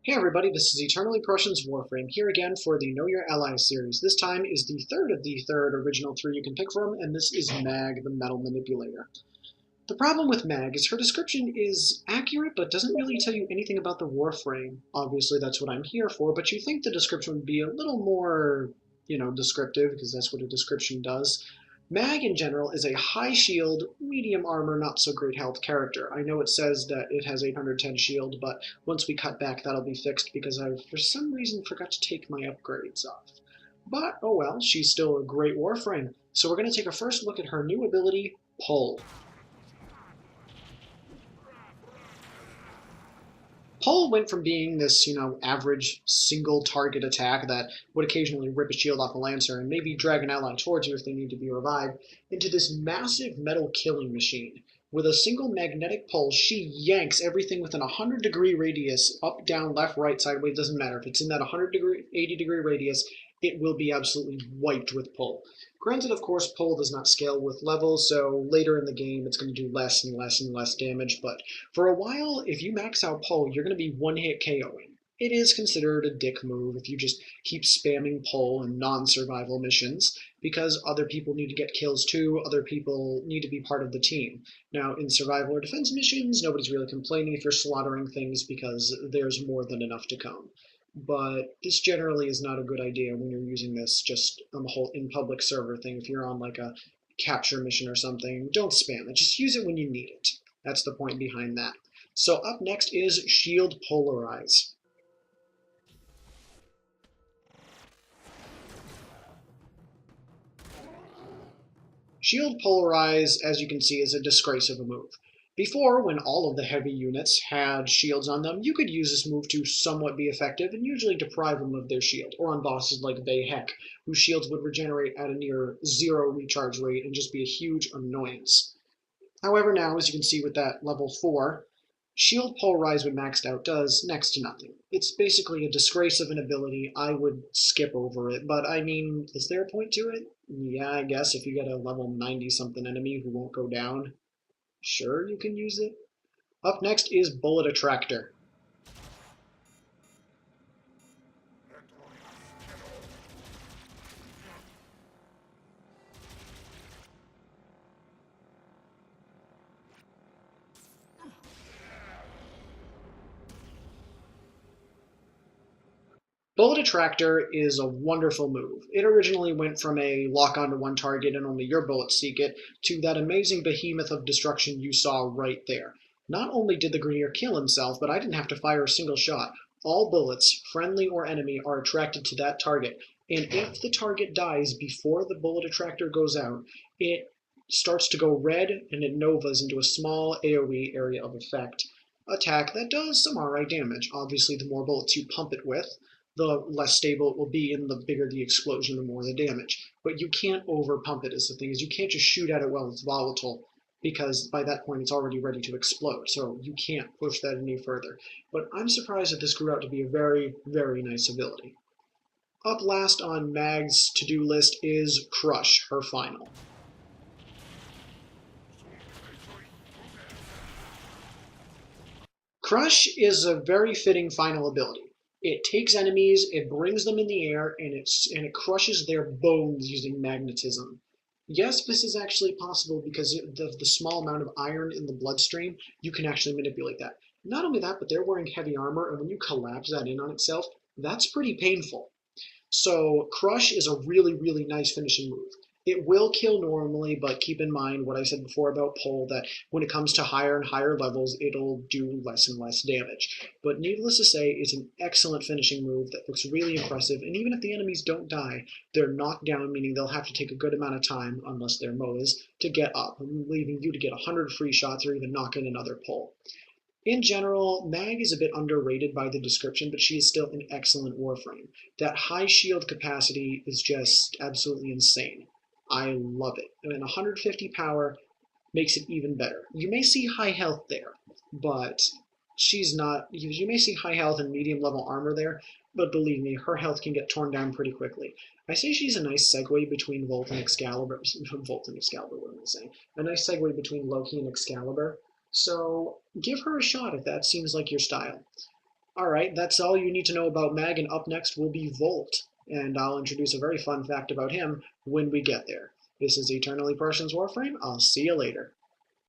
Hey everybody, this is EternallyPrussian's Warframe, here again for the Know Your Allies series. This time is the third of the original three you can pick from, and this is Mag, the Metal Manipulator. The problem with Mag is her description is accurate, but doesn't really tell you anything about the Warframe. Obviously, that's what I'm here for, but you think the description would be a little more, descriptive, because that's what a description does. Mag, in general, is a high shield, medium armor, not so great health character. I know it says that it has 810 shield, but once we cut back, that'll be fixed because I, for some reason, forgot to take my upgrades off. But, oh well, she's still a great Warframe. So we're going to take a first look at her new ability, Pull. Pull went from being this, average single target attack that would occasionally rip a shield off a Lancer and maybe drag an ally towards you if they need to be revived, into this massive metal killing machine. With a single magnetic pull, she yanks everything within a 100-degree radius, up, down, left, right, sideways, doesn't matter. If it's in that 100-degree, 80-degree radius, it will be absolutely wiped with pull. Granted, of course, pull does not scale with levels, so later in the game it's going to do less and less and less damage, but for a while, if you max out pull, you're going to be one-hit KOing. It is considered a dick move if you just keep spamming pull in non-survival missions, because other people need to get kills too, other people need to be part of the team. Now, in survival or defense missions, nobody's really complaining if you're slaughtering things because there's more than enough to come. But this generally is not a good idea when you're using this just on the whole in public server thing. If you're on like a capture mission or something, don't spam it. Just use it when you need it. That's the point behind that. So up next is Shield Polarize. Shield Polarize, as you can see, is a disgrace of a move. Before, when all of the heavy units had shields on them, you could use this move to somewhat be effective and usually deprive them of their shield, or on bosses like Vayhek, whose shields would regenerate at a near zero recharge rate and just be a huge annoyance. However, now, as you can see with that level 4, Shield Polarize when maxed out does next to nothing. It's basically a disgrace of an ability. I would skip over it, but I mean, is there a point to it? Yeah, I guess if you get a level 90-something enemy who won't go down, sure, you can use it. Up next is Bullet Attractor. Bullet Attractor is a wonderful move. It originally went from a lock onto one target and only your bullets seek it, to that amazing behemoth of destruction you saw right there. Not only did the Grineer kill himself, but I didn't have to fire a single shot. All bullets, friendly or enemy, are attracted to that target, and if the target dies before the Bullet Attractor goes out, it starts to go red and it novas into a small AoE area of effect attack that does some alright damage. Obviously, the more bullets you pump it with, the less stable it will be, and the bigger the explosion, the more the damage. But you can't over pump it, is the thing, is you can't just shoot at it while it's volatile, because by that point it's already ready to explode, so you can't push that any further. But I'm surprised that this grew out to be a very, very nice ability. Up last on Mag's to-do list is Crush, her final. Crush is a very fitting final ability. It takes enemies, it brings them in the air, and it crushes their bones using magnetism. Yes, this is actually possible because of the small amount of iron in the bloodstream, you can actually manipulate that. Not only that, but they're wearing heavy armor, and when you collapse that in on itself, that's pretty painful. So Crush is a really, really nice finishing move. It will kill normally, but keep in mind what I said before about Pull, that when it comes to higher and higher levels, it'll do less and less damage. But needless to say, it's an excellent finishing move that looks really impressive, and even if the enemies don't die, they're knocked down, meaning they'll have to take a good amount of time, unless they're MOAs, to get up, leaving you to get 100 free shots or even knock in another Pull. In general, Mag is a bit underrated by the description, but she is still an excellent Warframe. That high shield capacity is just absolutely insane. I love it. And 150 power makes it even better. You may see high health there, but she's not. You may see high health and medium level armor there, but believe me, her health can get torn down pretty quickly. I say she's a nice segue between Volt and Excalibur. Volt and Excalibur, what am I saying? A nice segue between Loki and Excalibur. So give her a shot if that seems like your style. Alright, that's all you need to know about Mag, and up next will be Volt. And I'll introduce a very fun fact about him when we get there. This is Eternally Prussian's Warframe. I'll see you later.